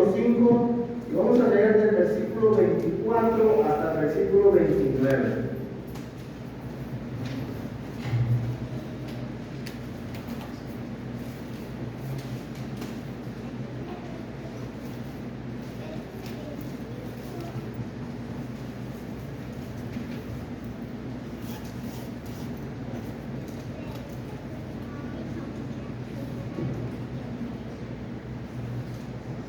5 y vamos a leer del versículo 24 hasta el versículo 29.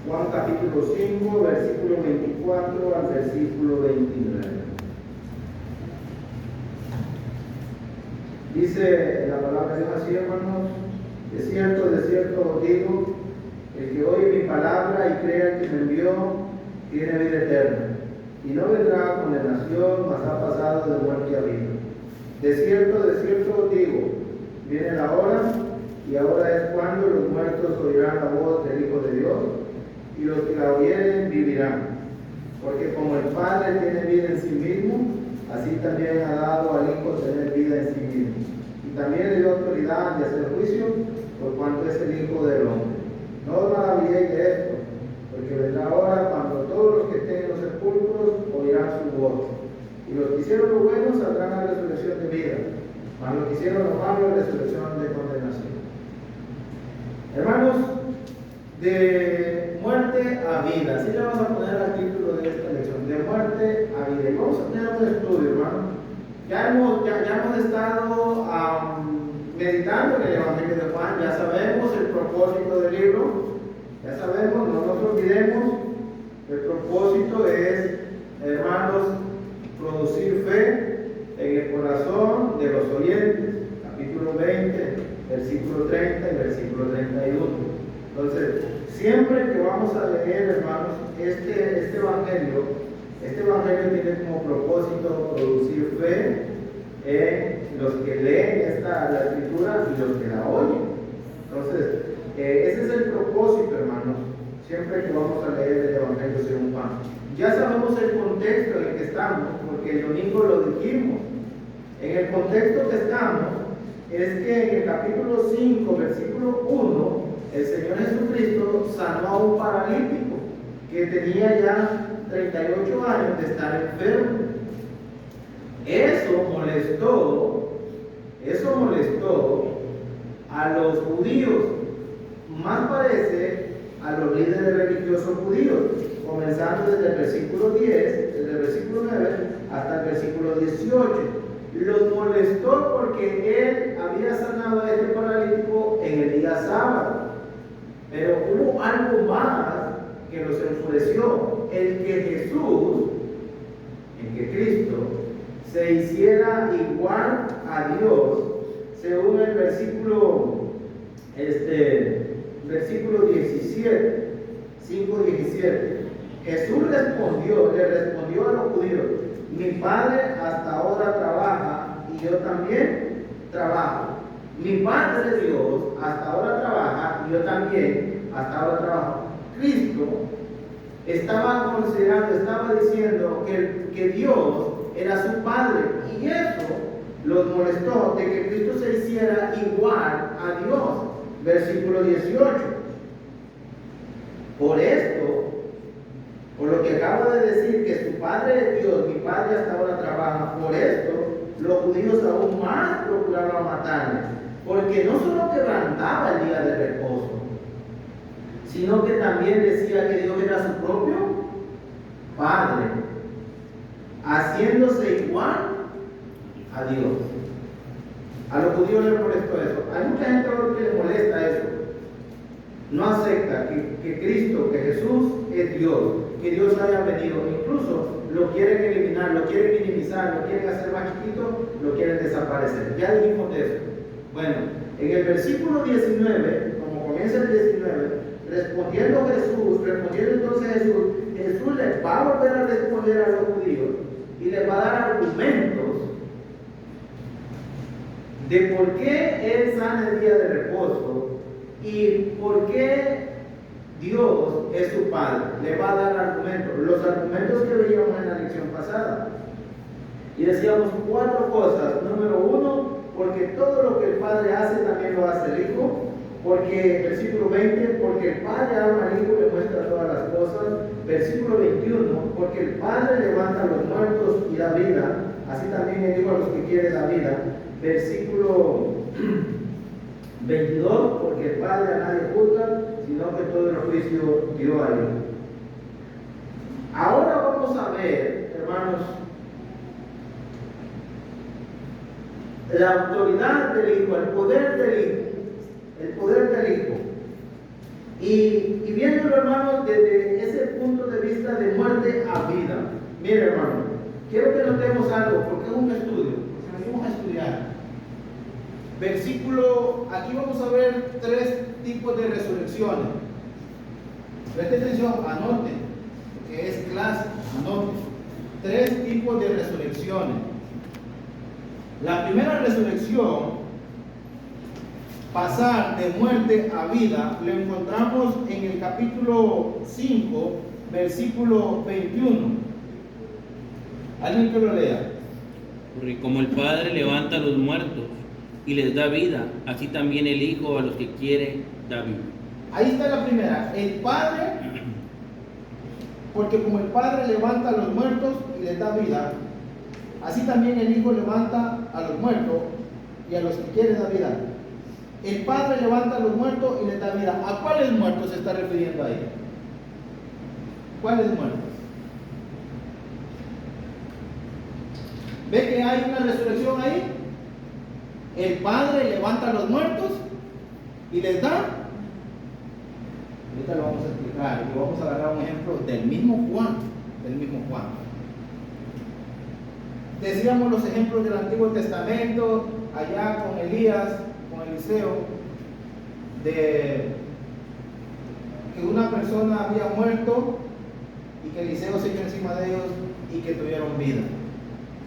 Juan capítulo 5, versículo 24 al versículo 29. Dice la palabra de Dios así, hermanos: de cierto os digo, el que oye mi palabra y crea que me envió, tiene vida eterna, y no vendrá a condenación, mas ha pasado de muerte a vida. De cierto os digo, viene la hora, y ahora es cuando los muertos oirán la voz del Hijo de Dios, y los que la oyeren vivirán. Porque como el Padre tiene vida en sí mismo, así también ha dado al Hijo tener vida en sí mismo. Y también le dio autoridad de hacer juicio, por cuanto es el Hijo del Hombre. No os maravilléis de esto, porque vendrá hora cuando todos los que estén en los sepulcros oirán su voz. Y los que hicieron lo bueno saldrán a la resurrección de vida, mas los que hicieron lo malo a resurrección de condenación. Hermanos, de muerte a vida, así le vamos a poner al título de esta lección: de muerte a vida. Y vamos a tener un estudio, hermano. Ya hemos estado meditando en el Evangelio de Juan, ya sabemos el propósito del libro, ya sabemos, no nos olvidemos, el propósito es, hermanos, producir fe en el corazón de los oyentes. Capítulo 20, versículo 30 y versículo 31. Entonces, siempre que vamos a leer, hermanos, este evangelio tiene como propósito producir fe en los que leen la escritura y los que la oyen. Entonces, ese es el propósito, hermanos, siempre que vamos a leer el evangelio según Juan. Ya sabemos el contexto en el que estamos, porque el domingo lo dijimos. En el contexto que estamos es que en el capítulo 5, versículo 1, el Señor Jesucristo sanó a un paralítico que tenía ya 38 años de estar enfermo. Eso molestó a los judíos, más parece a los líderes religiosos judíos, comenzando desde el versículo 10, desde el versículo 9 hasta el versículo 18. Los molestó porque él había sanado a este paralítico en el día sábado. Pero hubo algo más que los enfureció: el que Cristo se hiciera igual a Dios, según el versículo 17, 5:17. Jesús le respondió a los judíos: mi Padre hasta ahora trabaja y yo también trabajo. Mi Padre Dios hasta ahora trabaja y yo también hasta ahora trabajo. Cristo estaba diciendo que Dios era su Padre, y eso los molestó, de que Cristo se hiciera igual a Dios. Versículo 18. Por esto, por lo que acabo de decir, que su Padre es Dios, mi Padre hasta ahora trabaja, por esto los judíos aún más procuraban matarle, porque no solo quebrantaba el día de reposo, sino que también decía que Dios era su propio Padre, haciéndose igual a Dios. A los judíos les molestó eso. Hay mucha gente ahora que les molesta eso. No acepta que Cristo, que Jesús es Dios, que Dios haya venido. Incluso lo quieren eliminar, lo quieren minimizar, lo quieren hacer más chiquito, lo quieren desaparecer. Ya dijimos de eso. Bueno, en el versículo 19, como comienza el 19, respondiendo entonces Jesús les va a volver a responder a los judíos y les va a dar argumentos de por qué Él sana el día de reposo y por qué Dios es su Padre. Le va a dar argumentos, los argumentos que veíamos en la lección pasada. Y decíamos 4 cosas. Número 1, porque todo lo que el Padre hace también lo hace el Hijo. Porque, versículo 20, porque el Padre ama al Hijo y le muestra todas las cosas. Versículo 21, porque el Padre levanta a los muertos y da vida, así también el Hijo a los que quiere da vida. Versículo 22, porque el Padre a nadie juzga, sino que todo el juicio dio a Él. Ahora vamos a ver, hermanos, la autoridad del Hijo, el poder del Hijo. El poder del Hijo. Y viéndolo, hermanos, desde ese punto de vista de muerte a vida. Mire, hermano, quiero que notemos algo, porque es un estudio, porque venimos a estudiar. Versículo, aquí vamos a ver 3 tipos de resurrecciones. Preste atención, anote, que es clase, anote. 3 tipos de resurrecciones. La primera resurrección, pasar de muerte a vida, lo encontramos en el capítulo 5, versículo 21. ¿Alguien que lo lea? Porque como el Padre levanta a los muertos y les da vida, así también el Hijo a los que quiere da vida. Ahí está la primera. El Padre, porque como el Padre levanta a los muertos y les da vida, así también el Hijo levanta a los muertos y a los que quiere da vida. El Padre levanta a los muertos y les da vida. ¿A cuáles muertos se está refiriendo ahí? ¿Cuáles muertos? ¿Ve que hay una resurrección ahí? El Padre levanta a los muertos y les da. Ahorita lo vamos a explicar y vamos a agarrar un ejemplo del mismo Juan. Decíamos los ejemplos del Antiguo Testamento, allá con Elías, con Eliseo, de que una persona había muerto y que Eliseo se echó encima de ellos y que tuvieron vida.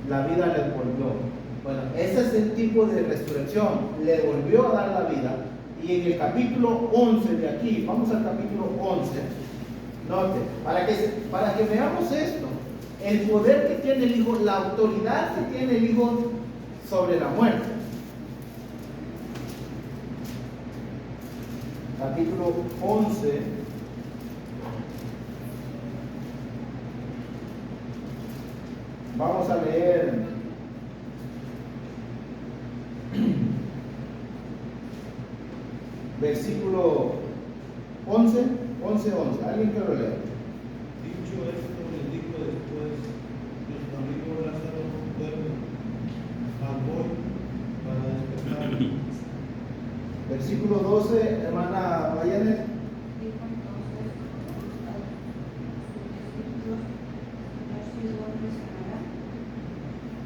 La vida les volvió. Bueno, ese es el tipo de resurrección, le volvió a dar la vida. Y en el capítulo 11 de aquí, vamos al capítulo 11, note, para que veamos esto, el poder que tiene el Hijo, la autoridad que tiene el Hijo sobre la muerte. Capítulo 11. Vamos a leer versículo 11. ¿Alguien que lo lea? Dicho esto, les dijo después: nuestro amigo Lázaro duerme, mas voy para despertarlo. Versículo 12, hermana Mayenes.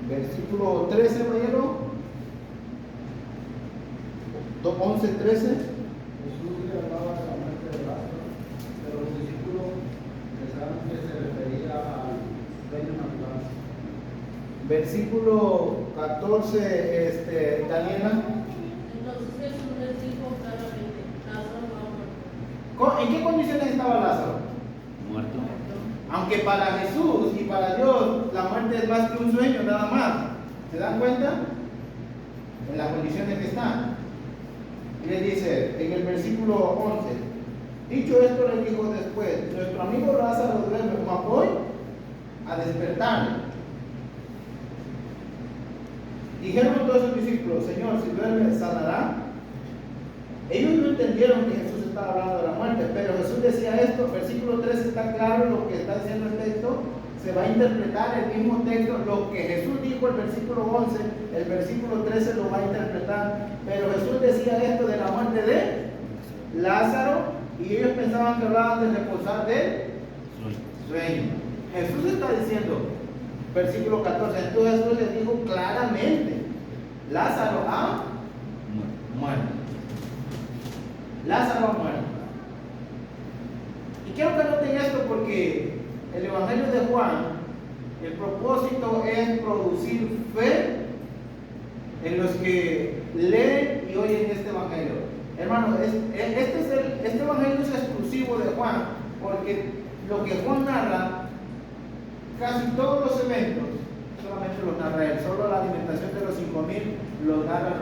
Versículo 13, Mayero. 11, 13. Jesús le hablaba de la muerte de Lázaro, pero los discípulos pensaron que se refería al sueño natural. Versículo 14, Daniela. Entonces Jesús les dijo claramente: Lázaro ha muerto. ¿En qué condiciones estaba Lázaro? Muerto. Aunque para Jesús y para Dios la muerte es más que un sueño, nada más. ¿Se dan cuenta? En las condiciones que están. Y le dice en el versículo 11: dicho esto, le dijo después: nuestro amigo Lázaro duerme, mas voy a despertarle. Dijeron todos sus discípulos: Señor, si duerme, sanará. Ellos no entendieron que Jesús estaba hablando de la muerte, pero Jesús decía esto. Versículo 13 está claro lo que está diciendo el texto. Se va a interpretar el mismo texto. Lo que Jesús dijo el versículo 11, el versículo 13 lo va a interpretar. Pero Jesús decía esto de la muerte de Lázaro y ellos pensaban que hablaban de reposar de sueño. Jesús está diciendo, versículo 14, entonces Jesús les dijo claramente: Lázaro ha muerto. Lázaro ha muerto. Y quiero que noten esto porque el Evangelio de Juan, el propósito es producir fe en los que leen y oyen este Evangelio. Hermano, este Evangelio es exclusivo de Juan, porque lo que Juan narra, casi todos los eventos, solamente los narra él. Solo la alimentación de los 5,000 los narran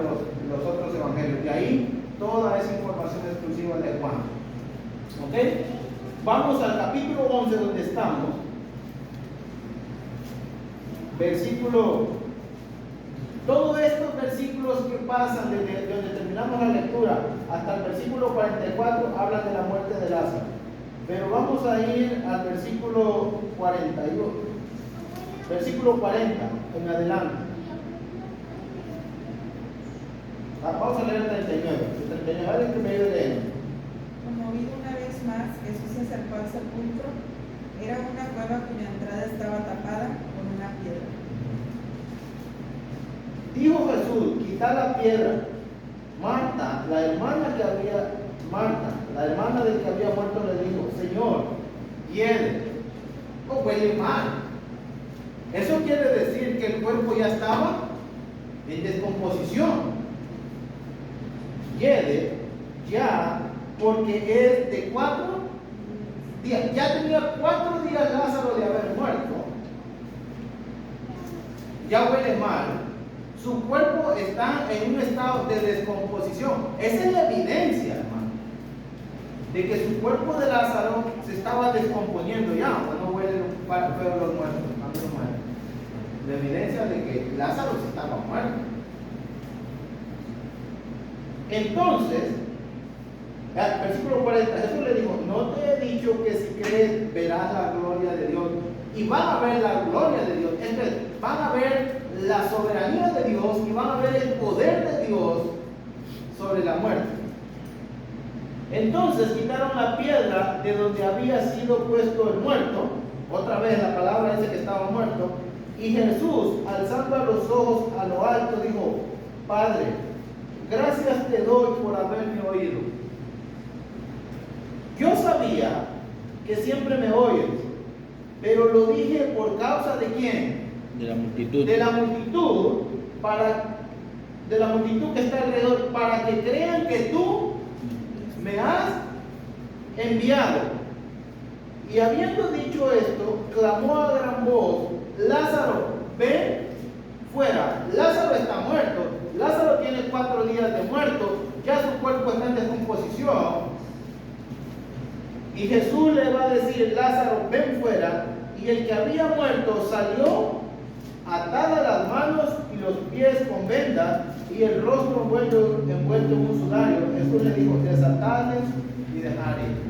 los otros evangelios. De ahí toda esa información exclusiva de Juan. ¿Ok? Vamos al capítulo 11 donde estamos. Versículo. Todos estos versículos que pasan desde donde terminamos la lectura hasta el versículo 44 hablan de la muerte de Lázaro. Pero vamos a ir al versículo 41. Versículo 40 en adelante. Vamos a leer el 39. El 39 es que me ayude leer. Conmovido una vez más, Jesús se acercó al sepulcro. Era una cueva cuya entrada estaba tapada con una piedra. Dijo Jesús: quitad la piedra. Marta, la hermana del que había muerto, le dijo: Señor, hiede, o huele mal. Eso quiere decir que el cuerpo ya estaba en descomposición. Hiede ya, porque es de 4 días. Ya tenía 4 días Lázaro de haber muerto. Ya huele mal. Su cuerpo está en un estado de descomposición. Esa es la evidencia, hermano, de que su cuerpo de Lázaro se estaba descomponiendo ya, cuando huelen los muertos, cuando no mueren. La evidencia de que Lázaro se estaba muerto. Entonces, versículo 40, Jesús le dijo: no te he dicho que si crees verás la gloria de Dios. Y van a ver la gloria de Dios. Entonces, van a ver la soberanía de Dios y van a ver el poder de Dios sobre la muerte. Entonces quitaron la piedra de donde había sido puesto el muerto. Otra vez la palabra dice que estaba muerto. Y Jesús, alzando los ojos a lo alto, dijo: Padre, gracias te doy por haberme oído. Yo sabía que siempre me oyes, pero lo dije por causa de ¿quién? De la multitud. De la multitud, de la multitud que está alrededor, para que crean que tú me has enviado. Y habiendo dicho esto, clamó a gran voz: Lázaro, ven fuera. Lázaro está muerto. Lázaro tiene 4 días de muerto. Ya su cuerpo está en descomposición. Y Jesús le va a decir: Lázaro, ven fuera. Y el que había muerto salió, atadas las manos y los pies con vendas y el rostro envuelto en un sudario. Jesús le dijo: desatadles y dejad ir.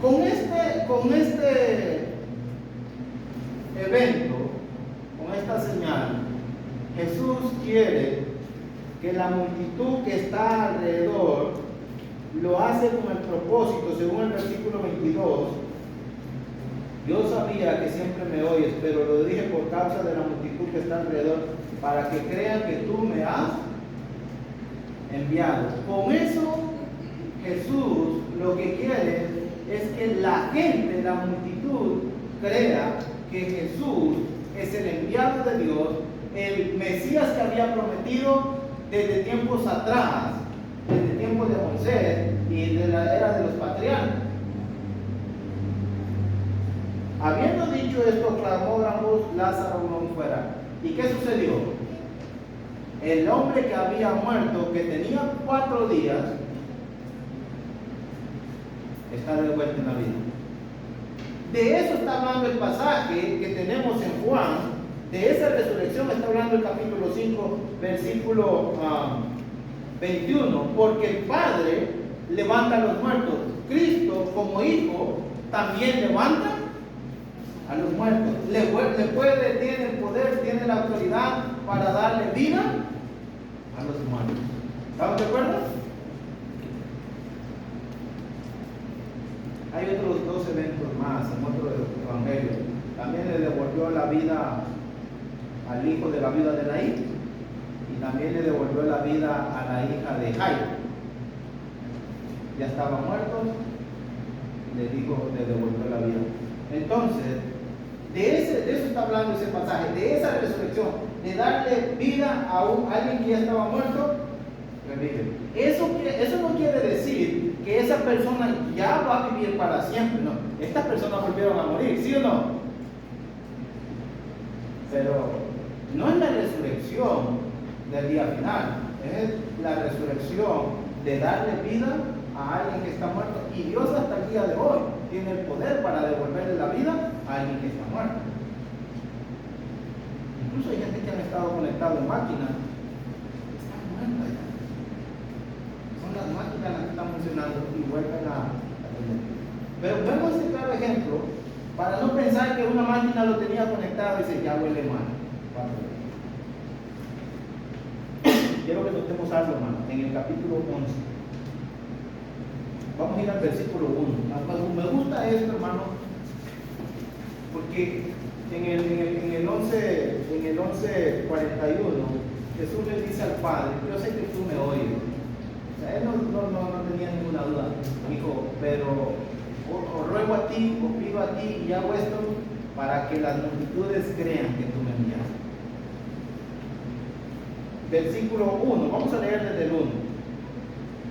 Con este evento, con esta señal, Jesús quiere que la multitud que está alrededor lo hace con el propósito, según el versículo 22. Yo sabía que siempre me oyes, pero lo dije por causa de la multitud que está alrededor, para que crean que tú me has enviado. Con eso, Jesús lo que quiere es que la gente, la multitud, crea que Jesús es el enviado de Dios, el Mesías que había prometido desde tiempos atrás, desde tiempos de Moisés y de la era de los patriarcas. Habiendo dicho esto, clamó gran voz: Lázaro, ven fuera. ¿Y qué sucedió? El hombre que había muerto, que tenía 4 días, está de vuelta en la vida. De eso está hablando el pasaje que tenemos en Juan. De esa resurrección está hablando el capítulo 5, versículo 21. Porque el Padre levanta a los muertos. Cristo, como Hijo, también levanta a los muertos. Tiene el poder, tiene la autoridad para darle vida a los muertos. ¿Estamos de acuerdo? Hay otros 2 eventos más en otro evangelio. También le devolvió la vida al hijo de la viuda de Naín y también le devolvió la vida a la hija de Jairo. Ya estaba muerto, le devolvió la vida. Entonces, de eso está hablando ese pasaje, de esa resurrección, de darle vida a alguien que ya estaba muerto, revive. Eso no quiere decir que esa persona ya va a vivir para siempre, no. Estas personas volvieron a morir, ¿sí o no? Pero no es la resurrección del día final. Es la resurrección de darle vida a alguien que está muerto. Y Dios hasta el día de hoy tiene el poder para devolverle la vida a alguien que está muerto. Incluso hay gente que han estado conectados en máquinas, están muertas ya. Son las máquinas las que están funcionando y vuelven a tener. Pero vemos este claro ejemplo para no pensar que una máquina lo tenía conectado y dice, ya huele mal. Quiero que notemos algo, hermano, en el capítulo 11. Vamos a ir al versículo 1. Me gusta esto, hermano, porque en el 11:41, Jesús le dice al Padre, yo sé que tú me oyes. O sea, él no tenía ninguna duda. Dijo, pero os ruego a ti, os pido a ti y hago esto para que las multitudes crean que tú me enviaste. Versículo 1, vamos a leer desde el 1.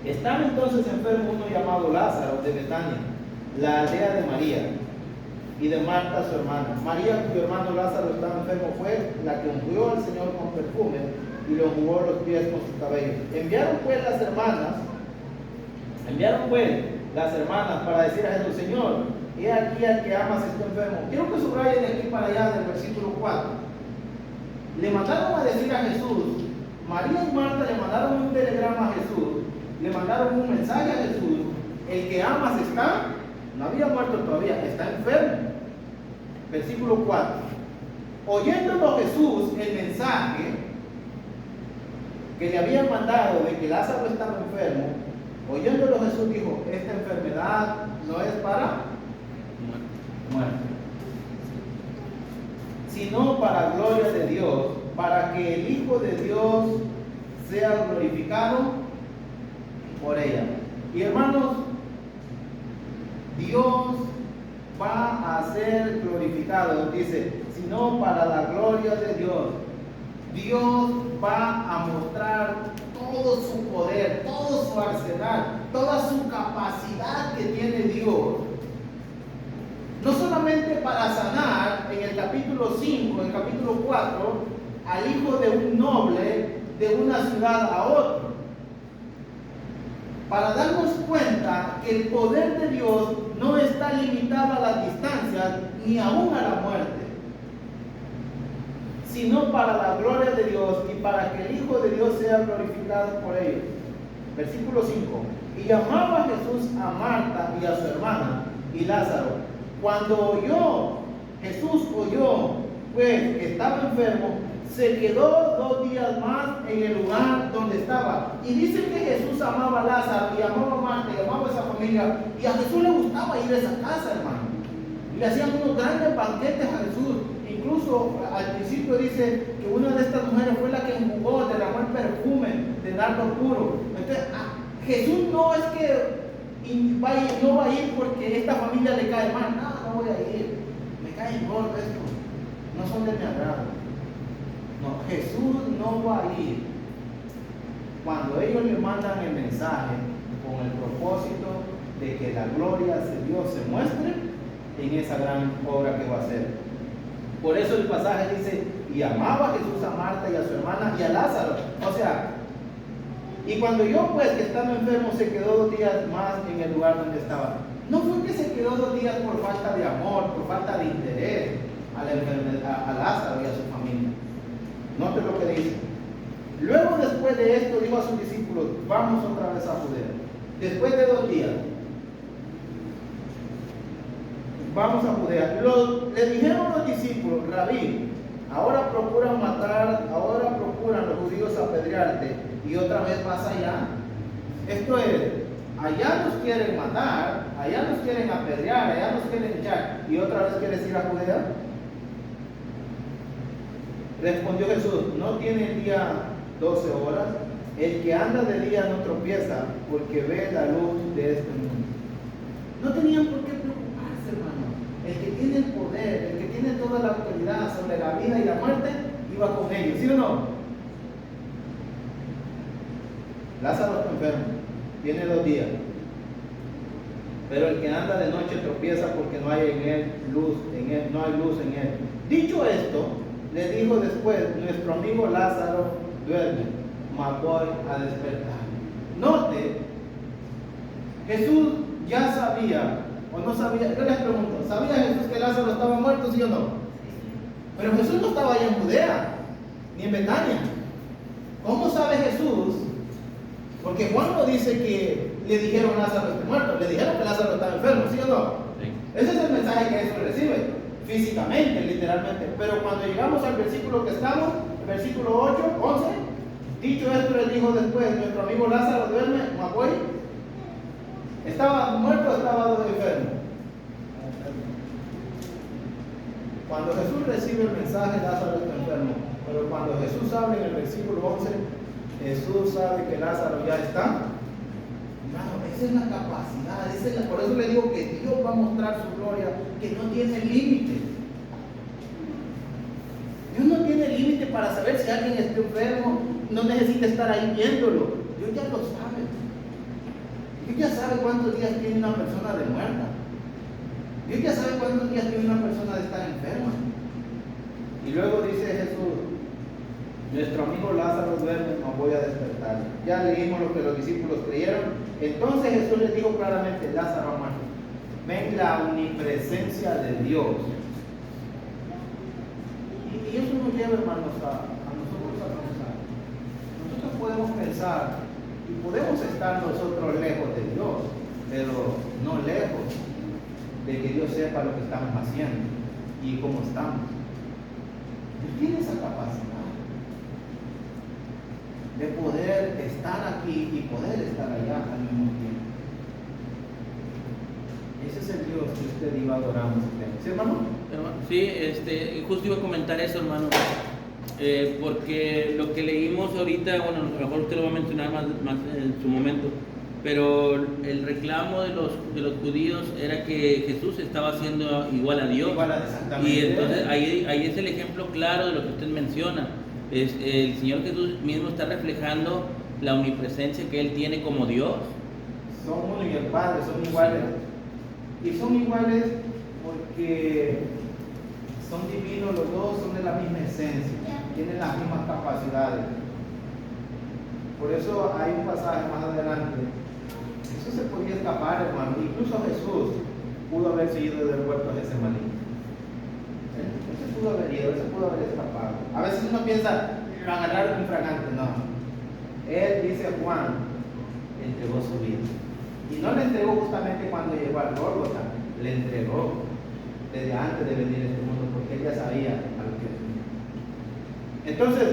Estaba entonces enfermo uno llamado Lázaro de Betania, la aldea de María y de Marta su hermana. María, cuyo hermano Lázaro estaba enfermo, fue la que ungió al Señor con perfume y le enjugó los pies con sus cabellos. Enviaron pues las hermanas para decir a Jesús, Señor, he aquí al que amas está enfermo. Quiero que subrayen de aquí para allá del versículo 4. Le mandaron a decir a Jesús, María y Marta le mandaron un telegrama a Jesús, le mandaron un mensaje a Jesús, el que amas está, no había muerto todavía, está enfermo. Versículo 4. Oyéndolo Jesús el mensaje que le habían mandado de que Lázaro estaba enfermo, oyéndolo Jesús dijo, esta enfermedad no es para muerte, sino para gloria de Dios, para que el Hijo de Dios sea glorificado por ella. Y hermanos, Dios va a ser glorificado, dice, sino para la gloria de Dios. Dios va a mostrar todo su poder, todo su arsenal, toda su capacidad que tiene Dios. No solamente para sanar en el capítulo 5, en el capítulo 4, al hijo de un noble de una ciudad a otro, para darnos cuenta que el poder de Dios no está limitado a las distancias ni aún a la muerte, sino para la gloria de Dios y para que el Hijo de Dios sea glorificado por ellos. Versículo 5. Y llamaba a Jesús a Marta y a su hermana y Lázaro. Cuando Jesús oyó pues que estaba enfermo, se quedó 2 días más en el lugar donde estaba. Y dice que Jesús amaba a Lázaro y amaba a Marta y amaba a esa familia. Y a Jesús le gustaba ir a esa casa, hermano. Y le hacían unos grandes banquetes a Jesús. Incluso al principio dice que una de estas mujeres fue la que enjugó, derramó el perfume de nardo puro. Entonces, Jesús no es que no va a ir porque esta familia le cae mal. No voy a ir. Me cae gordo esto. No son de mi agrado. No, Jesús no va a ir cuando ellos le mandan el mensaje con el propósito de que la gloria de Dios se muestre en esa gran obra que va a hacer. Por eso el pasaje dice, y amaba Jesús a Marta y a su hermana y a Lázaro. O sea, y cuando pues que estaba enfermo se quedó 2 días más en el lugar donde estaba. No fue que se quedó 2 días por falta de amor, por falta de interés a Lázaro y a su familia. Note lo que dice. Luego después de esto dijo a sus discípulos, vamos otra vez a Judea. Después de 2 días, vamos a Judea. Le dijeron los discípulos, Rabí, ahora procuran los judíos apedrearte y otra vez vas allá. Esto es, allá nos quieren matar, allá nos quieren apedrear, allá nos quieren echar y otra vez quieres ir a Judea. Respondió Jesús, ¿no tiene el día 12 horas? El que anda de día no tropieza porque ve la luz de este mundo. No tenían por qué preocuparse, hermano. El que tiene el poder, el que tiene toda la autoridad sobre la vida y la muerte, iba con ellos, ¿sí o no? Lázaro está enfermo, tiene 2 días. Pero el que anda de noche tropieza porque no hay en él luz, no hay luz en él. Dicho esto, le dijo después, nuestro amigo Lázaro duerme, mas voy a despertar. Note, Jesús ya sabía, o no sabía, yo les pregunto, ¿sabía Jesús que Lázaro estaba muerto, sí o no? Pero Jesús no estaba allá en Judea, ni en Betania. ¿Cómo sabe Jesús? Porque Juan no dice que le dijeron Lázaro está muerto, le dijeron que Lázaro estaba enfermo, ¿sí o no? Sí. Ese es el mensaje que Jesús recibe, físicamente, literalmente. Pero cuando llegamos al versículo que estamos, el versículo 8, 11, dicho esto, le dijo después, nuestro amigo Lázaro duerme, mas voy. ¿Estaba muerto o estaba enfermo? Cuando Jesús recibe el mensaje, Lázaro está enfermo. Pero cuando Jesús habla en el versículo 11, Jesús sabe que Lázaro ya está. Hermano, esa es la capacidad, por eso le digo que Dios va a mostrar su gloria, que no tiene límite. Dios no tiene límite para saber si alguien está enfermo, no necesita estar ahí viéndolo. Dios ya lo sabe. Dios ya sabe cuántos días tiene una persona de muerta. Dios ya sabe cuántos días tiene una persona de estar enferma. Y luego dice Jesús, nuestro amigo Lázaro duerme, no voy a despertar. Ya leímos lo que los discípulos creyeron. Entonces Jesús les dijo claramente, Lázaro ha muerto. Ven la omnipresencia de Dios. Y eso nos lleva, hermanos, a nosotros a pensar. Nosotros podemos pensar y podemos estar nosotros lejos de Dios, pero no lejos de que Dios sepa lo que estamos haciendo y cómo estamos. Dios tiene esa capacidad de poder estar aquí y poder estar allá al mismo tiempo. Ese es el Dios que usted y yo adoramos. ¿Sí, hermano? Sí, justo iba a comentar eso, hermano. Porque lo que leímos ahorita, bueno, a lo mejor usted lo va a mencionar más en su momento, pero el reclamo de los judíos era que Jesús estaba haciendo igual a Dios. Exactamente. Y entonces ahí es el ejemplo claro de lo que usted menciona. El Señor Jesús mismo está reflejando la omnipresencia que Él tiene como Dios. Son uno y el Padre, son iguales. Y son iguales porque son divinos los dos, son de la misma esencia, tienen las mismas capacidades. Por eso hay un pasaje más adelante. Jesús se podía escapar, hermano. Incluso Jesús pudo haberse ido del huerto a Getsemaní. Él se pudo haber ido, él se pudo haber escapado. A veces uno piensa, lo agarraron infragante. No. Él, dice Juan, entregó su vida. Y no le entregó justamente cuando llegó al Gólgota, le entregó desde antes de venir a este mundo, porque él ya sabía a lo que venía. Entonces,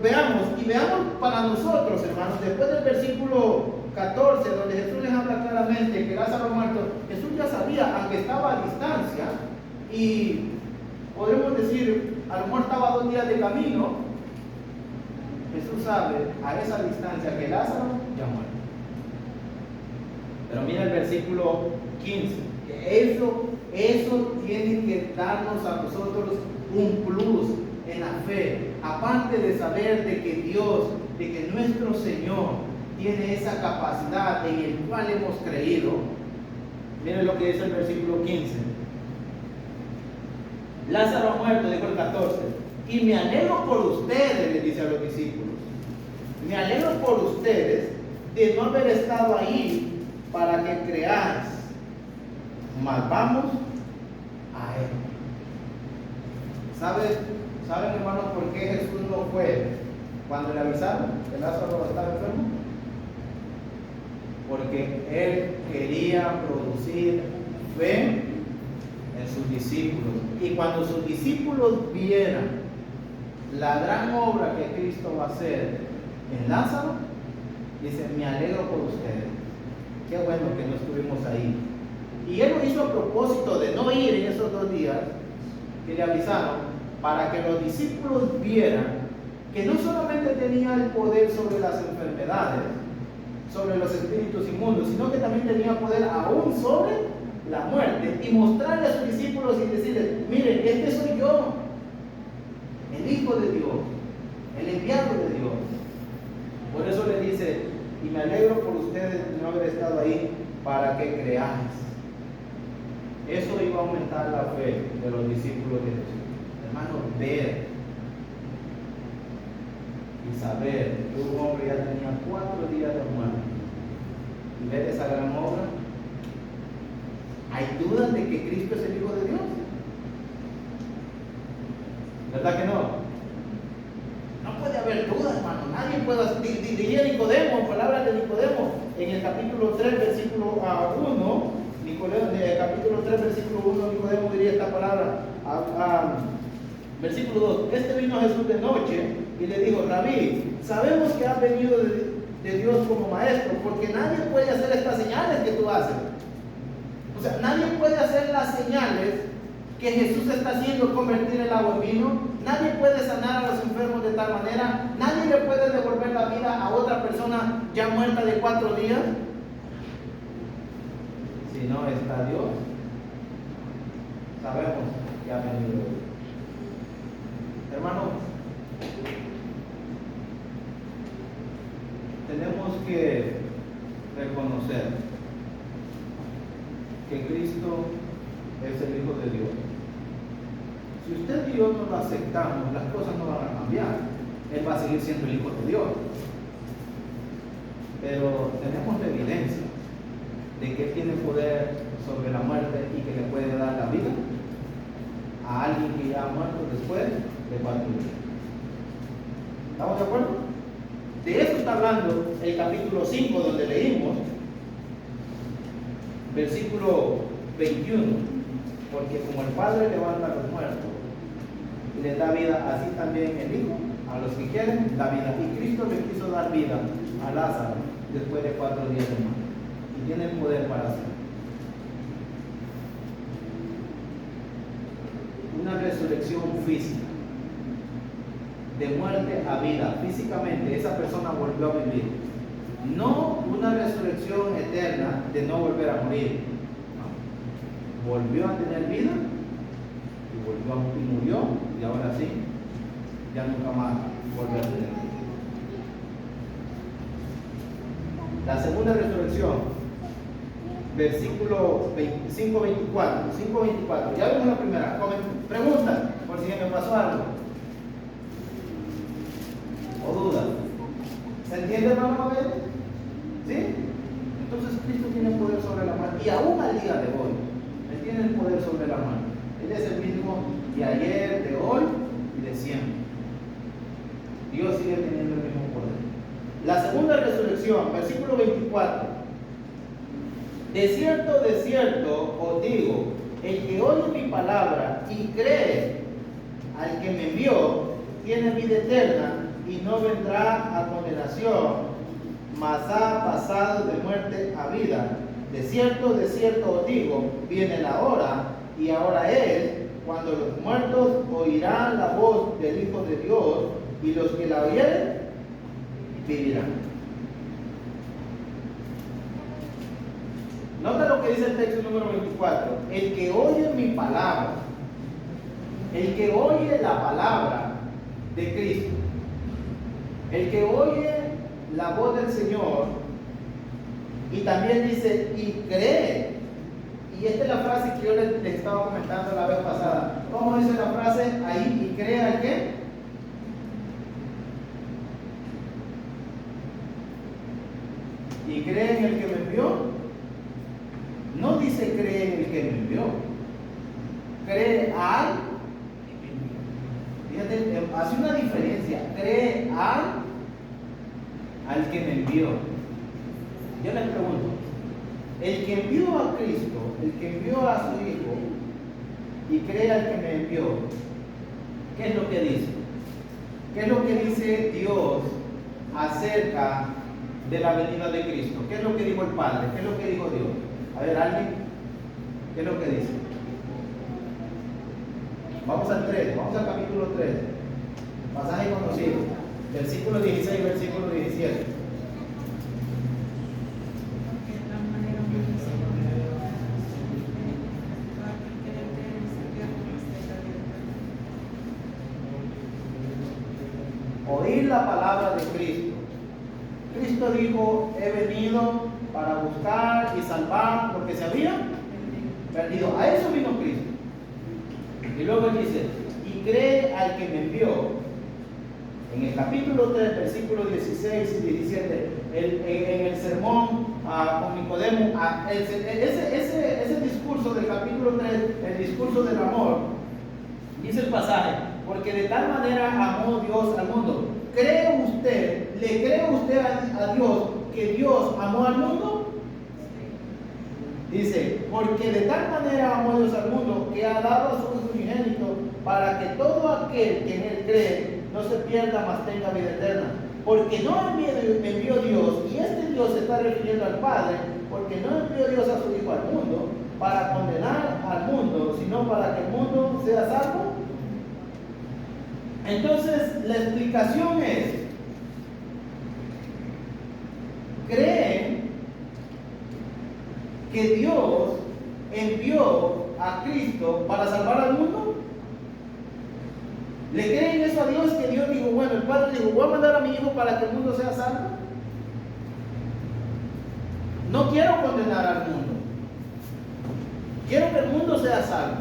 veamos para nosotros, hermanos, después del versículo 14, donde Jesús les habla claramente que Lázaro muerto, Jesús ya sabía, aunque estaba a distancia, y podemos decir, a lo mejor estaba 2 días de camino, Jesús sabe a esa distancia que Lázaro ya muerto. Pero mira el versículo 15, que eso tiene que darnos a nosotros un plus en la fe, aparte de saber de que Dios, de que nuestro Señor tiene esa capacidad en el cual hemos creído. Miren lo que dice el versículo 15. Lázaro ha muerto, dijo el 14, y me alegro por ustedes, le dice a los discípulos, me alegro por ustedes de no haber estado ahí para que creáis, mas vamos a Él. ¿Saben, hermanos, por qué Jesús no fue cuando le avisaron que Lázaro estaba enfermo? Porque Él quería producir fe en sus discípulos. Y cuando sus discípulos vieran la gran obra que Cristo va a hacer en Lázaro, dicen, me alegro por ustedes. Qué bueno que no estuvimos ahí. Y Él lo hizo a propósito de no ir en esos 2 días que le avisaron, para que los discípulos vieran que no solamente tenía el poder sobre las enfermedades, sobre los espíritus inmundos, sino que también tenía poder aún sobre la muerte, y mostrarle a sus discípulos y decirles, miren, este soy yo, el Hijo de Dios, el enviado de Dios. Por eso le dice, y me alegro por ustedes de no haber estado ahí, para que creáis. Eso iba a aumentar la fe de los discípulos de Jesús. Hermanos, ver. y saber que un hombre ya tenía 4 días de muerte y ver esa gran obra, ¿hay dudas de que Cristo es el Hijo de Dios? ¿Verdad que no? No puede haber dudas, hermano. Nadie puede. Diría Nicodemo, palabras de Nicodemo, en el capítulo 3, versículo 1. Capítulo 3, versículo 1, Nicodemo diría esta palabra. Versículo 2. Este vino a Jesús de noche y le dijo: Rabí, sabemos que has venido de Dios como maestro, porque nadie puede hacer estas señales que tú haces. O sea, nadie puede hacer las señales que Jesús está haciendo, convertir el agua en vino. Nadie puede sanar a los enfermos de tal manera. Nadie le puede devolver la vida a otra persona ya muerta de 4 días. Si no está Dios, sabemos que ha venido Dios. Hermanos, tenemos que reconocer que Cristo es el Hijo de Dios. Si usted y yo no lo aceptamos, las cosas no van a cambiar. Él va a seguir siendo el Hijo de Dios. Pero tenemos la evidencia de que Él tiene poder sobre la muerte y que le puede dar la vida a alguien que ya ha muerto después de 4 días. ¿Estamos de acuerdo? De eso está hablando el capítulo 5, donde leímos, versículo 21. Porque como el Padre levanta a los muertos y les da vida, así también el Hijo a los que quieren da vida. Y Cristo le quiso dar vida a Lázaro después de 4 días de muerte. Y tiene el poder para hacerlo. Una resurrección física, de muerte a vida. Físicamente esa persona volvió a vivir. No una resurrección eterna de no volver a morir. No. Volvió a tener vida y murió, y ahora sí, ya nunca más volvió a tener vida. La segunda resurrección, versículo 5:24. Ya vimos la primera. Pregunta, por si me pasó algo. ¿O duda? ¿Se entiende, hermano? ¿Sí? Entonces Cristo tiene poder sobre la muerte. Y aún al día de hoy, Él tiene el poder sobre la muerte. Él es el mismo de ayer, de hoy y de siempre. Dios sigue teniendo el mismo poder. La segunda resurrección, versículo 24. De cierto os digo, el que oye mi palabra y cree al que me envió, tiene vida eterna y no vendrá a condenación, mas ha pasado de muerte a vida. De cierto os digo, viene la hora, y ahora es, cuando los muertos oirán la voz del Hijo de Dios, y los que la oyeren vivirán. Nota lo que dice el texto número 24. El que oye mi palabra, el que oye la palabra de Cristo, el que oye la voz del Señor, y también dice, y cree. Y esta es la frase que yo les estaba comentando la vez pasada. ¿Cómo dice la frase ahí? ¿Y cree a qué? ¿Y cree en el que me envió? No dice cree en el que me envió. Cree al. Fíjate, hace una diferencia. Cree al que me envió. Yo les pregunto, el que envió a Cristo, el que envió a su Hijo y cree al que me envió, ¿qué es lo que dice? ¿Qué es lo que dice Dios acerca de la venida de Cristo? ¿Qué es lo que dijo el Padre? ¿Qué es lo que dijo Dios? A ver, ¿alguien? ¿Qué es lo que dice? Vamos al 3, vamos al capítulo 3. Pasaje conocido. Versículo 16, versículo 17. Oír la palabra de Cristo. Cristo dijo, he venido para buscar y salvar lo que se había perdido. A eso vino Cristo. Y luego él dice, y cree al que me envió, En el capítulo 3, versículos 16 y 17, en el sermón con Nicodemo, ese discurso del capítulo 3, el discurso del amor, dice el pasaje, porque de tal manera amó Dios al mundo. ¿Le cree usted a Dios que Dios amó al mundo? Dice, porque de tal manera amó Dios al mundo que ha dado a su Hijo unigénito para que todo aquel que en él cree no se pierda, mas tenga vida eterna. Porque no envió Dios, y este Dios se está refiriendo al Padre, porque no envió Dios a su Hijo al mundo para condenar al mundo, sino para que el mundo sea salvo. Entonces, la explicación es, ¿creen que Dios envió a Cristo para salvar al mundo? ¿Le creen eso a Dios, que Dios dijo, bueno, el Padre dijo, voy a mandar a mi Hijo para que el mundo sea salvo? No quiero condenar al mundo, quiero que el mundo sea salvo.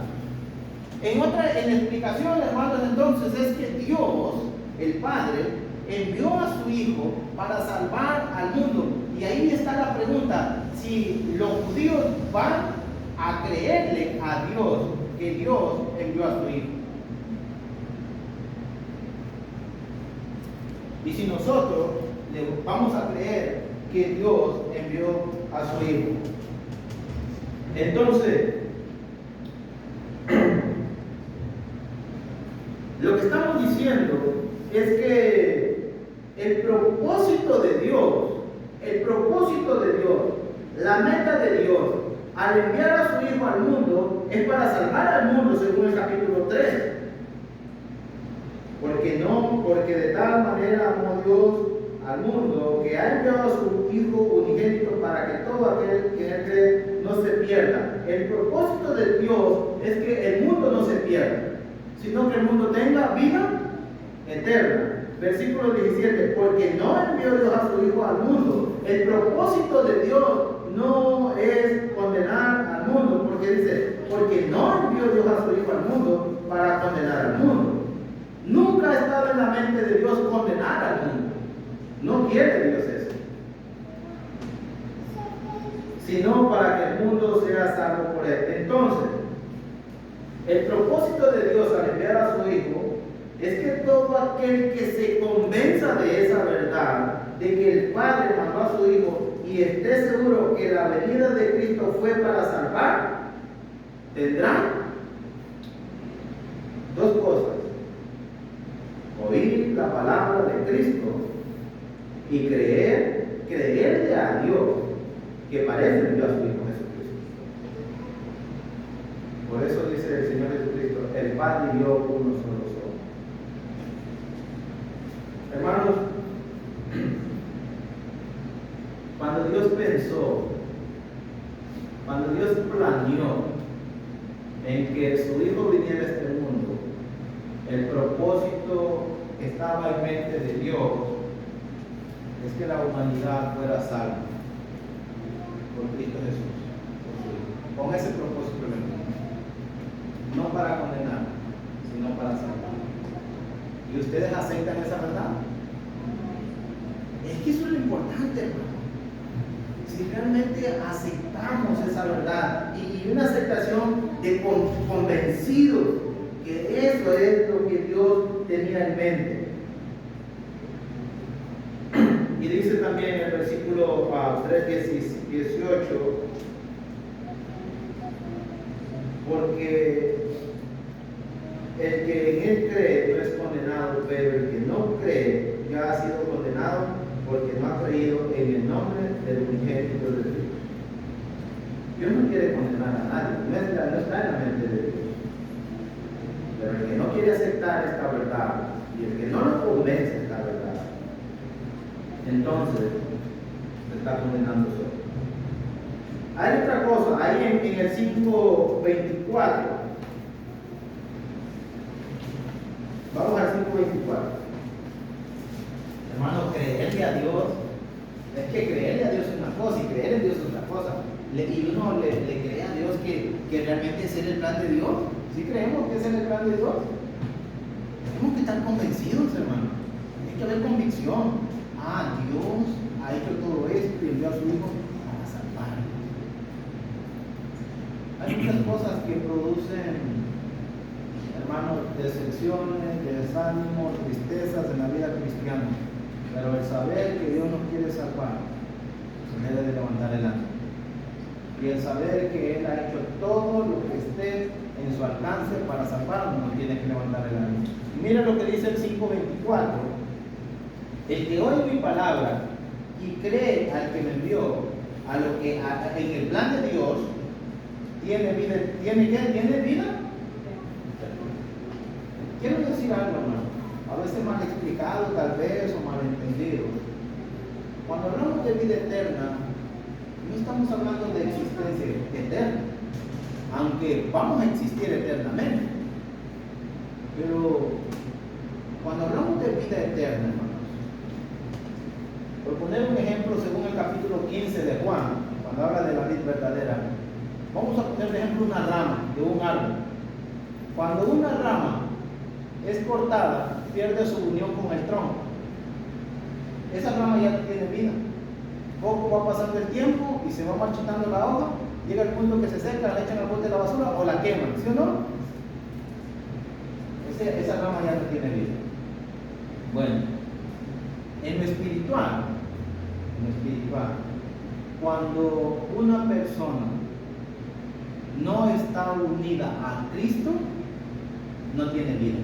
En la explicación, hermanos, entonces es que Dios, el Padre, envió a su Hijo para salvar al mundo. Y ahí está la pregunta, si los judíos van a creerle a Dios que Dios envió a su Hijo. Y si nosotros le vamos a creer que Dios envió a su Hijo. Entonces, lo que estamos diciendo es que el propósito de Dios, la meta de Dios, al enviar a su Hijo al mundo, es para salvar al mundo, según el capítulo 3. Porque de tal manera amó Dios al mundo, que ha enviado a su Hijo unigénito para que todo aquel que en él cree no se pierda. El propósito de Dios es que el mundo no se pierda, sino que el mundo tenga vida eterna. Versículo 17, porque no envió Dios a su Hijo al mundo. El propósito de Dios no es condenar al mundo, porque dice, porque no envió Dios a su Hijo al mundo para condenar al mundo. Nunca ha estado en la mente de Dios condenar al mundo. No quiere Dios eso, sino para que el mundo sea salvo por él. Entonces, el propósito de Dios al enviar a su Hijo es que todo aquel que se convenza de esa verdad, de que el Padre mandó a su Hijo y esté seguro que la venida de Cristo fue para salvar, tendrá dos cosas: oír la palabra de Cristo y creerle a Dios que parece envió a su Hijo Jesucristo. Por eso dice el Señor Jesucristo, el Padre dio uno solo Sol. Hermanos, cuando Dios pensó, cuando Dios planeó en que su Hijo viniera a este mundo, el propósito que estaba en mente de Dios es que la humanidad fuera salva por Cristo Jesús, con ese propósito en mente. No para condenar, sino para salvar. ¿Y ustedes aceptan esa verdad? Es que eso es lo importante, hermano. Si realmente aceptamos esa verdad y una aceptación de convencidos que eso es lo que Dios tenía en mente. Y dice también en el versículo 3:18, porque el que en él cree no es condenado, pero el que no cree ya ha sido condenado porque no ha creído en el nombre del unigénito de Dios. Dios no quiere condenar a nadie, no está en la mente de Dios. Pero el que no quiere aceptar esta verdad y el que no lo convence esta verdad, entonces se está condenando solo. Hay otra cosa, ahí en el 5:24. Vamos al 5:24. Hermano, creerle a Dios, es que creerle a Dios es una cosa y creer en Dios es otra cosa. Y uno le cree a Dios que realmente ese es el plan de Dios. ¿Sí creemos que ese es el plan de Dios? Tenemos que estar convencidos, hermano. que haber convicción. Dios ha hecho todo esto y envió a su Hijo para salvarnos. Hay muchas cosas que producen, hermanos, decepciones, desánimos, tristezas en la vida cristiana. Pero el saber que Dios nos quiere salvar, se debe de levantar el ánimo. Y el saber que Él ha hecho todo lo que esté en su alcance para salvarnos, nos tiene que levantar el ánimo. Y mira lo que dice el 5:24. El que oye mi palabra y cree al que me envió, en el plan de Dios, tiene vida. ¿Tiene qué? ¿Tiene vida? Quiero decir algo, hermano. A veces mal explicado, tal vez, o mal entendido. Cuando hablamos de vida eterna, no estamos hablando de existencia eterna, aunque vamos a existir eternamente. Pero cuando hablamos de vida eterna, hermanos, por poner un ejemplo, según el capítulo 15 de Juan, cuando habla de la vida verdadera, vamos a poner de ejemplo una rama de un árbol. Cuando una rama es cortada, pierde su unión con el tronco. Esa rama ya no tiene vida. Poco va pasando el tiempo y se va marchitando la hoja, llega el punto que se seca, la echan al bote de la basura o la queman, ¿sí o no? Esa rama ya no tiene vida. Bueno, en lo espiritual, cuando una persona no está unida a Cristo, no tiene vida.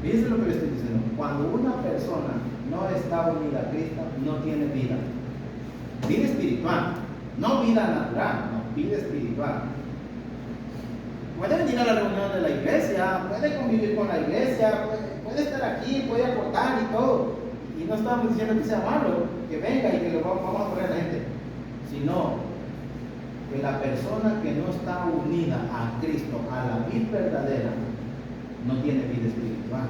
Fíjense lo que le estoy diciendo. Cuando una persona no está unida a Cristo, no tiene vida. Vida espiritual, no vida natural, no, vida espiritual. Puede venir a la reunión de la iglesia, puede convivir con la iglesia, puede estar aquí, puede aportar y todo. Y no estamos diciendo que sea malo, que venga y que lo vamos a poner a la gente, sino que la persona que no está unida a Cristo, a la vida verdadera, no tiene vida espiritual.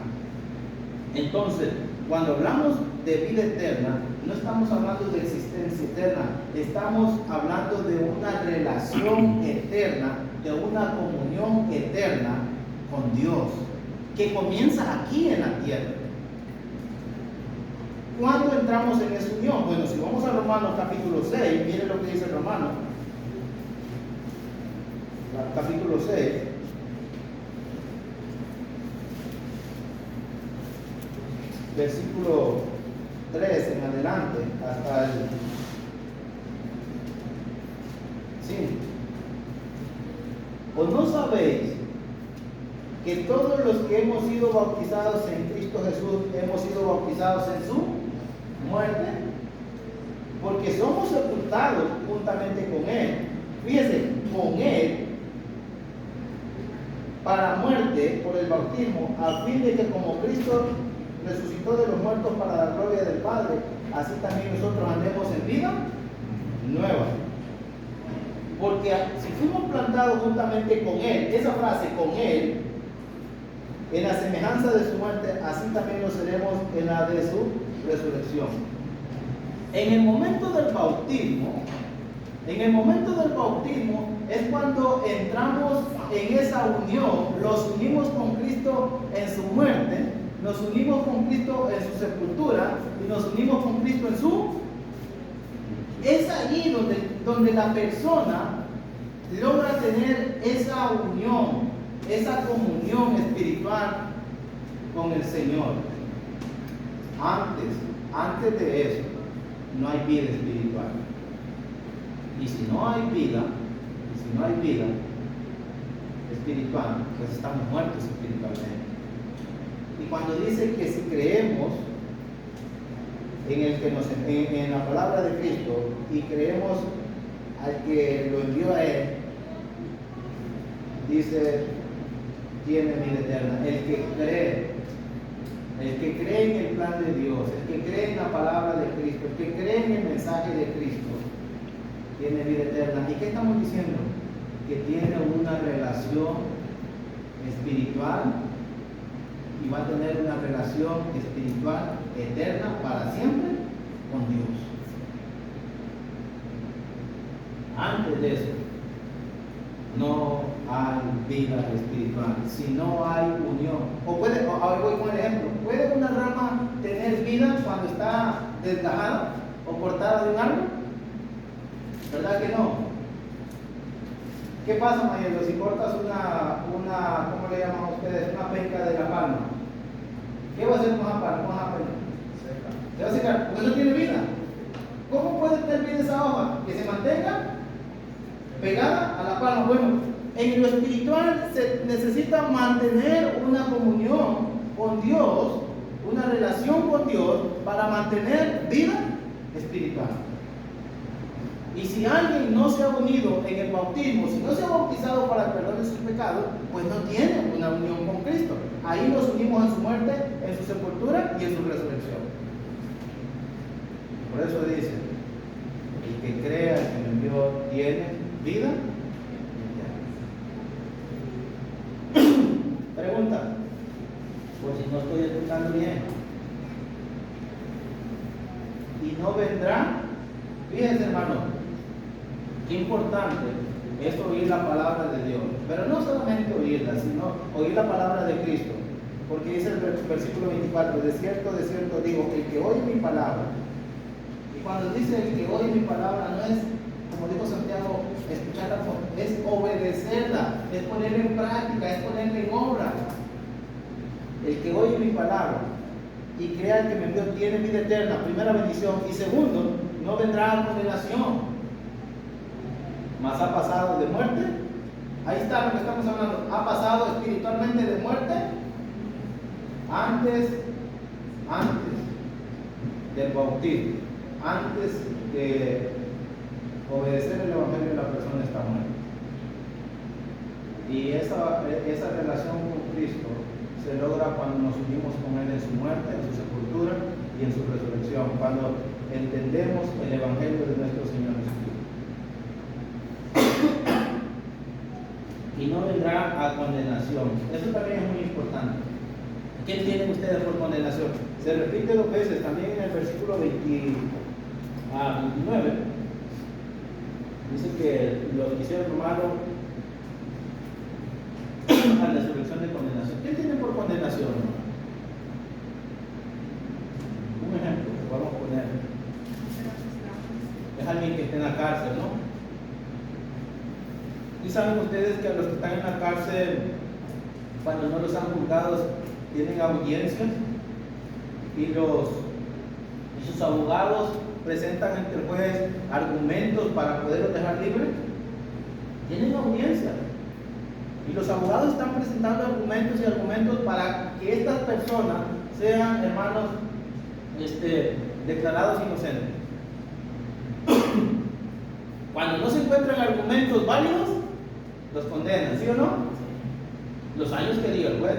Entonces, cuando hablamos de vida eterna, no estamos hablando de existencia eterna, estamos hablando de una relación eterna, de una comunión eterna con Dios, que comienza aquí en la tierra. ¿Cuándo entramos en esa unión? Bueno, si vamos a Romanos capítulo 6, miren lo que dice Romanos, capítulo 6. Versículo 3 en adelante hasta el 5. ¿O no sabéis que todos los que hemos sido bautizados en Cristo Jesús hemos sido bautizados en su muerte? Porque somos sepultados juntamente con Él. Fíjense, con Él, para muerte por el bautismo, a fin de que como Cristo resucitó de los muertos para la gloria del Padre, así también nosotros andemos en vida nueva. Porque si fuimos plantados juntamente con Él, esa frase, con Él, en la semejanza de su muerte, así también lo seremos en la de su resurrección. En el momento del bautismo, es cuando entramos en esa unión, los unimos con Cristo en su muerte, nos unimos con Cristo en su sepultura y nos unimos con Cristo en su... Es allí donde la persona logra tener esa unión, esa comunión espiritual con el Señor. Antes de eso, no hay vida espiritual. Y si no hay vida espiritual, pues estamos muertos espiritualmente. Y cuando dice que si creemos en la palabra de Cristo y creemos al que lo envió a Él, dice, tiene vida eterna. El que cree en el plan de Dios, el que cree en la palabra de Cristo, el que cree en el mensaje de Cristo, tiene vida eterna. ¿Y qué estamos diciendo? Que tiene una relación espiritual y va a tener una relación espiritual eterna para siempre con Dios. Antes de eso, no hay vida espiritual, si no hay unión. Ahora voy con el ejemplo. ¿Puede una rama tener vida cuando está desgajada o cortada de un árbol? ¿Verdad que no? ¿Qué pasa, Mayelo, si cortas ¿cómo le llaman ustedes? Una penca de la palma? ¿Qué va a hacer con esa palma? Con esa penca? Se va a secar, porque no tiene vida. ¿Cómo puede tener vida esa hoja? Que se mantenga pegada a la palma. Bueno, en lo espiritual se necesita mantener una comunión con Dios, una relación con Dios para mantener vida espiritual. Y si alguien no se ha unido en el bautismo, si no se ha bautizado para el perdón de sus pecados, pues no tiene una unión con Cristo. Ahí nos unimos en su muerte, en su sepultura y en su resurrección. Por eso dice, el que crea que me envió tiene vida eterna. Pregunta, pues si no estoy escuchando bien. Y no vendrá, fíjense, hermano, qué importante es oír la palabra de Dios, pero no solamente oírla, sino oír la palabra de Cristo, porque dice el versículo 24, de cierto digo, el que oye mi palabra. Y cuando dice el que oye mi palabra, no es, como dijo Santiago, escucharla, es obedecerla, es ponerla en práctica, es ponerla en obra. El que oye mi palabra y crea el que me envió tiene vida eterna, primera bendición, y segundo, no vendrá a condenación, mas ha pasado de muerte. Ahí está lo que estamos hablando. Ha pasado espiritualmente de muerte antes del bautismo, antes de obedecer el evangelio, la persona está muerta. Y esa relación con Cristo se logra cuando nos unimos con Él en su muerte, en su sepultura y en su resurrección, cuando entendemos el evangelio de nuestro Señor Jesucristo. Y no vendrá a condenación. Eso también es muy importante. ¿Qué entienden ustedes por condenación? Se repite 2 veces, también en el versículo 29. Dice que los que hicieron lo malo a la resurrección de condenación. ¿Qué entienden por condenación? Un ejemplo que vamos a poner. Es alguien que está en la cárcel, ¿no? ¿Y saben ustedes que a los que están en la cárcel, cuando no los han juzgado, tienen audiencias? Y sus abogados presentan ante el juez argumentos para poderlos dejar libres. Tienen audiencias. Y los abogados están presentando argumentos para que estas personas sean, hermanos, declarados inocentes. Cuando no se encuentran argumentos válidos, los condenan, ¿sí o no? Los años que diga el juez.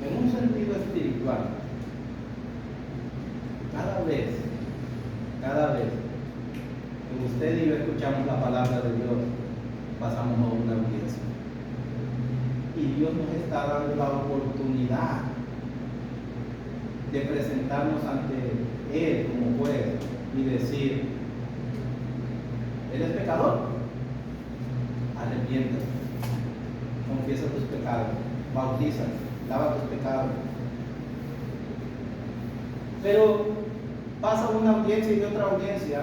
En un sentido espiritual, cada vez que usted y yo escuchamos la palabra de Dios, pasamos a una audiencia. Y Dios nos está dando la oportunidad de presentarnos ante Él como juez y decir: eres pecador, arrepiéntate, confiesa tus pecados, bautízate, lava tus pecados. Pero pasa una audiencia y otra audiencia,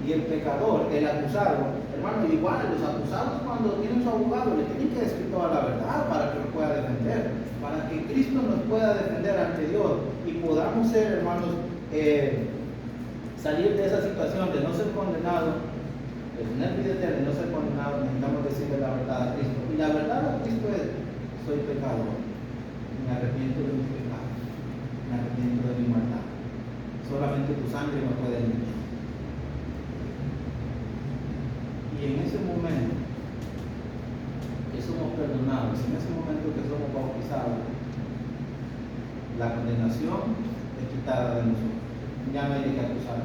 y el pecador, el acusado, hermano, igual los acusados cuando tienen su abogado le tienen que decir toda la verdad para que lo pueda defender, para que Cristo nos pueda defender ante Dios y podamos ser, hermanos, salir de esa situación de no ser condenado, de tener vida eterna, de no ser condenado. Necesitamos decirle la verdad a Cristo, y la verdad a Cristo es: soy pecador, me arrepiento de mis pecados, me arrepiento de mi maldad, solamente tu sangre me puede limpiar. Y en ese momento que somos perdonados, en ese momento que somos bautizados, la condenación es quitada de nosotros. Ya no hay que acusar.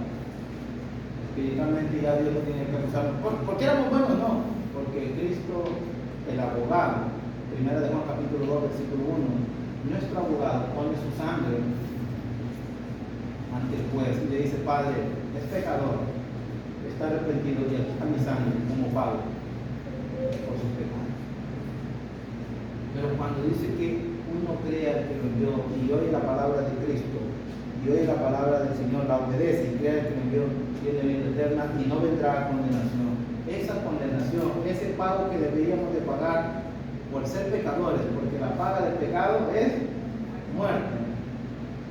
Espiritualmente ya Dios no tiene que acusar. ¿Por qué éramos buenos? No, porque Cristo, el abogado, 1 de Juan capítulo 2, versículo 1, nuestro abogado pone su sangre ante el juez y le dice: Padre, es pecador, está arrepentido y aquí está mi sangre como pago. por sus pecados. Pero cuando dice que uno crea al que lo envió y oye la palabra de Cristo y oye la palabra del Señor, la obedece y crea al que lo envió, tiene vida eterna y no vendrá a condenación. Esa condenación, ese pago que deberíamos de pagar por ser pecadores, porque la paga del pecado es muerte.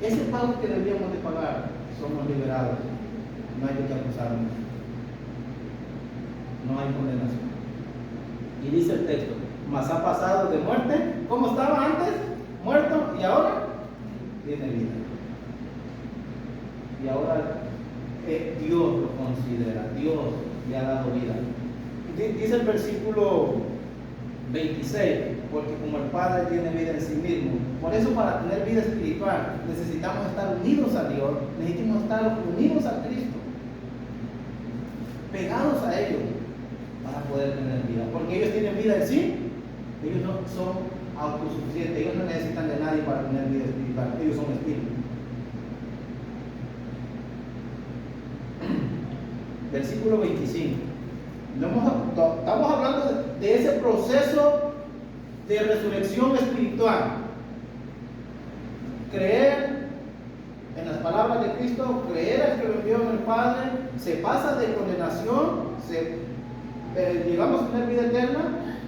Ese pago que deberíamos de pagar, somos liberados. No hay que acusarnos. No hay condenación. Y dice el texto, mas ha pasado de muerte, como estaba antes, muerto, y ahora tiene vida. Y ahora Dios lo considera, Dios le ha dado vida. Dice el versículo 26, porque como el Padre tiene vida en sí mismo, por eso para tener vida espiritual necesitamos estar unidos a Dios, necesitamos estar unidos a Cristo, pegados a ellos para poder tener vida, porque ellos tienen vida en sí, ellos no son autosuficientes, ellos no necesitan de nadie para tener vida espiritual, ellos son espíritus. Versículo 25. Estamos hablando de ese proceso de resurrección espiritual. Creer en las palabras de Cristo, creer al que lo envió en el Padre, se pasa de condenación, llegamos a tener vida eterna,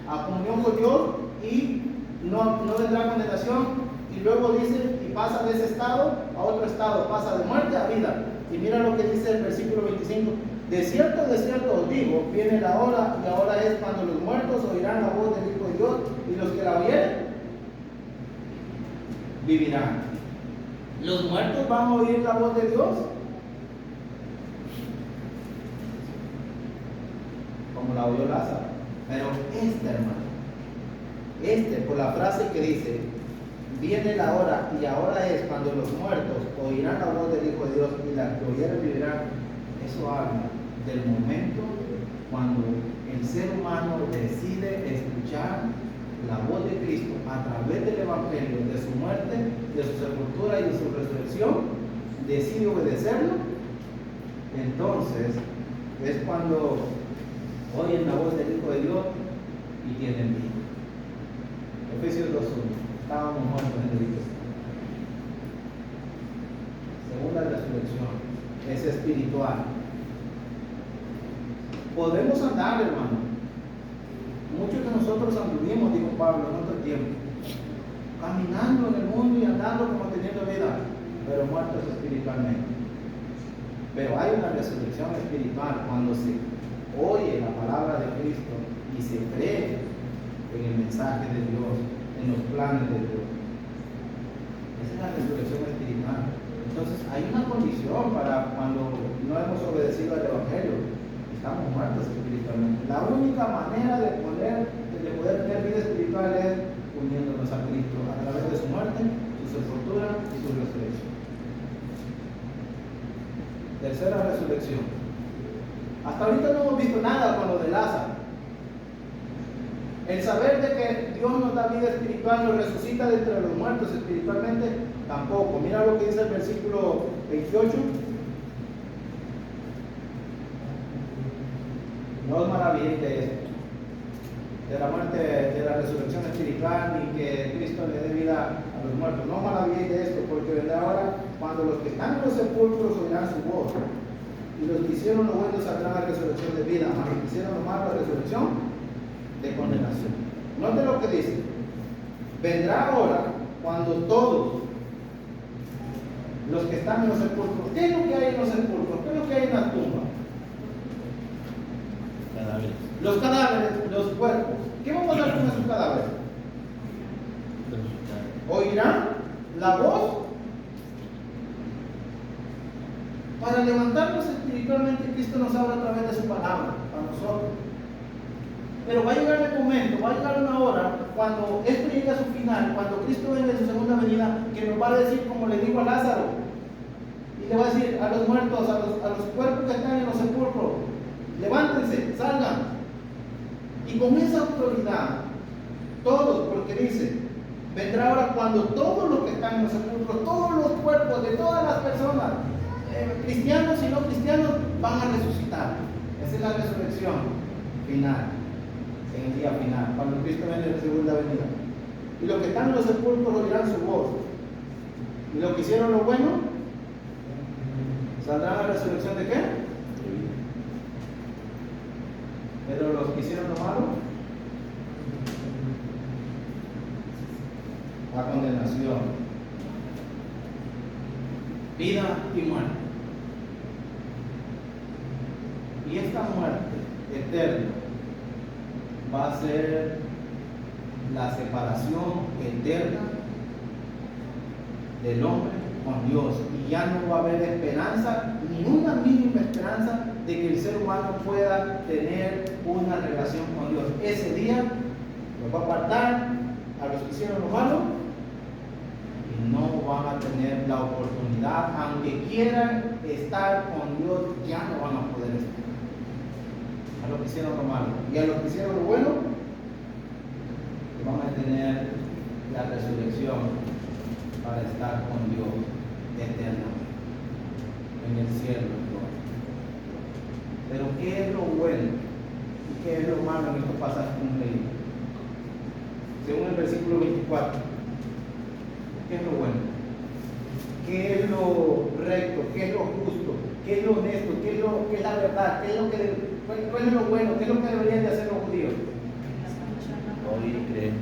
a comunión con Dios y no vendrá condenación. Y luego dice, y pasa de ese estado a otro estado, pasa de muerte a vida. Y mira lo que dice el versículo 25. De cierto os digo, viene la hora, y ahora es cuando los muertos oirán la voz del Hijo de Dios, y los que la oyeren vivirán. ¿Los muertos van a oír la voz de Dios? Como la oyó Lázaro. Pero hermano, por la frase que dice, viene la hora, y ahora es cuando los muertos oirán la voz del Hijo de Dios, y la que oyeren vivirán, eso habla del momento cuando el ser humano decide escuchar la voz de Cristo a través del Evangelio, de su muerte, de su sepultura y de su resurrección, decide obedecerlo. Entonces es cuando oyen la voz del Hijo de Dios y tienen vida. Efesios 2:1. Estábamos muertos en delitos. Segunda resurrección es espiritual. Podemos andar, hermano. Muchos de nosotros anduvimos, dijo Pablo, en otro tiempo, caminando en el mundo y andando como teniendo vida, pero muertos espiritualmente. Pero hay una resurrección espiritual cuando se oye la palabra de Cristo y se cree en el mensaje de Dios, en los planes de Dios. Esa es la resurrección espiritual. Entonces hay una condición para cuando no hemos obedecido al Evangelio. Estamos muertos espiritualmente. La única manera de poder tener vida espiritual es uniéndonos a Cristo a través de su muerte, su sepultura y su resurrección. Tercera resurrección. Hasta ahorita no hemos visto nada con lo de Lázaro. El saber de que Dios nos da vida espiritual, nos resucita de entre los muertos espiritualmente, tampoco. Mira lo que dice el versículo 28. No os maravilléis de esto, de la muerte, de la resurrección espiritual, ni que Cristo le dé vida a los muertos. No os maravilléis de esto, porque vendrá ahora cuando los que están en los sepulcros oirán su voz, y los que hicieron lo bueno saldrán a resurrección de vida, mas los que hicieron lo malo a resurrección de condenación. Note lo que dice. Vendrá ahora cuando todos los que están en los sepulcros, ¿qué es lo que hay en los sepulcros? ¿Qué es lo que hay en las tumbas? Los cadáveres, los cuerpos. ¿Qué vamos a hacer con esos cadáveres? Oirán la voz para levantarnos espiritualmente. Cristo nos habla a través de su palabra para nosotros. Pero va a llegar el momento, va a llegar una hora cuando esto llegue a su final, cuando Cristo venga en su segunda venida, que nos va a decir como le dijo a Lázaro, y le va a decir a los muertos, a los cuerpos que están en los sepulcros, levántense, salgan. Y con esa autoridad, todos, porque dice, vendrá ahora cuando todos los que están en los sepulcros, todos los cuerpos de todas las personas, cristianos y no cristianos, van a resucitar. Esa es la resurrección final. en el día final, cuando Cristo viene en la segunda venida. Y los que están en los sepulcros oirán su voz. Y los que hicieron lo bueno, ¿saldrán a la resurrección de qué? Pero los que hicieron lo malo, a condenación, vida y muerte. Y esta muerte eterna va a ser la separación eterna del hombre con Dios, y ya no va a haber esperanza, ni una mínima esperanza de que el ser humano pueda tener una relación con Dios. Ese día los va a apartar a los que hicieron lo malo y no van a tener la oportunidad, aunque quieran estar con Dios, ya no van a poder estar. A los que hicieron lo malo y a los que hicieron lo bueno, van a tener la resurrección para estar con Dios eternamente en el cielo. Pero ¿qué es lo bueno y qué es lo malo en estos pasajes que hemos leído? Según el versículo 24, ¿qué es lo bueno? ¿Qué es lo recto? ¿Qué es lo justo? ¿Qué es lo honesto? ¿Qué es la verdad? ¿Cuál es lo bueno? ¿Qué es lo que deberían de hacer los judíos? Oír y creer.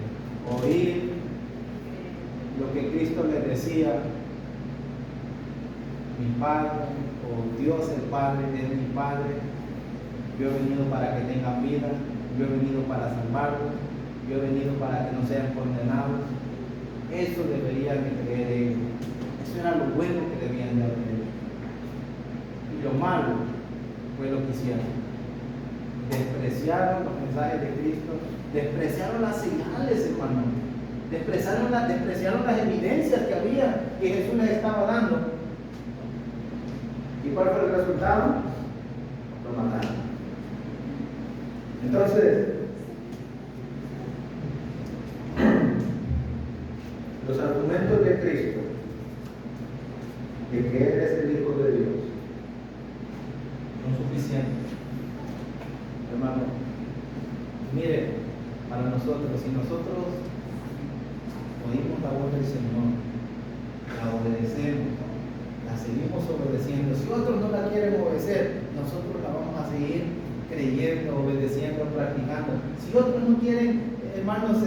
Oír lo que Cristo les decía: mi Padre, o Dios el Padre es mi Padre, yo he venido para que tengan vida, yo he venido para salvarlos, yo he venido para que no sean condenados. Eso deberían de creer ellos. Eso era lo bueno que debían de haber hecho. Y lo malo fue lo que hicieron. Despreciaron los mensajes de Cristo, despreciaron las señales, hermano, despreciaron las evidencias que había, que Jesús les estaba dando. ¿Y cuál fue el resultado? Lo mataron. Entonces, los argumentos de Cristo de que Él es el Hijo de Dios son suficientes. Hermano, mire, para nosotros, si nosotros oímos la voz del Señor, la obedecemos, la seguimos obedeciendo, si otros no la quieren obedecer, nosotros la vamos a seguir creyendo, obedeciendo, practicando. Si otros no quieren, hermanos,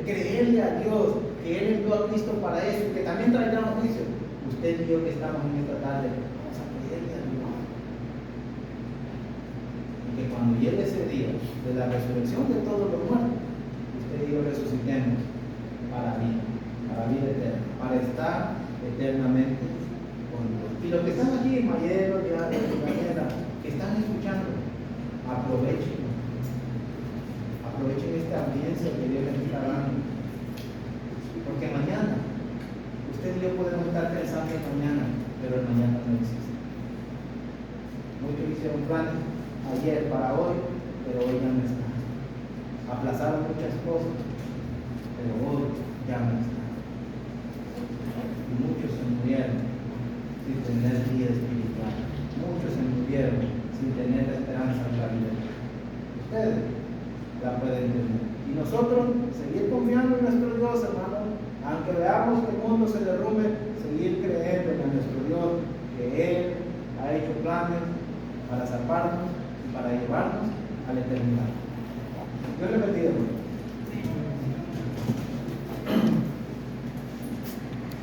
creerle a Dios que Él envió a Cristo para eso, que también traerá un juicio, usted y yo que estamos en esta tarde, vamos a creerle a Dios. Que cuando llegue ese día de la resurrección de todos los muertos, usted y yo resucitemos para vida eterna, para estar eternamente con Dios. Y los que están aquí, Mayero, que están escuchando, aprovechen esta audiencia que Dios les está dando, porque mañana usted y yo podemos estar pensando en mañana, pero el mañana no existe. Muchos hicieron planes ayer para hoy, pero hoy ya no están. Aplazaron muchas cosas, pero hoy ya no están. Y muchos se murieron sin tener vida espiritual. Muchos se murieron sin tener la esperanza en la vida. Ustedes la pueden tener. Y nosotros seguir confiando en nuestro Dios, hermano, aunque veamos que el mundo se derrumbe, seguir creyendo en nuestro Dios, que Él ha hecho planes para salvarnos, para llevarnos a la eternidad. Dios le bendiga.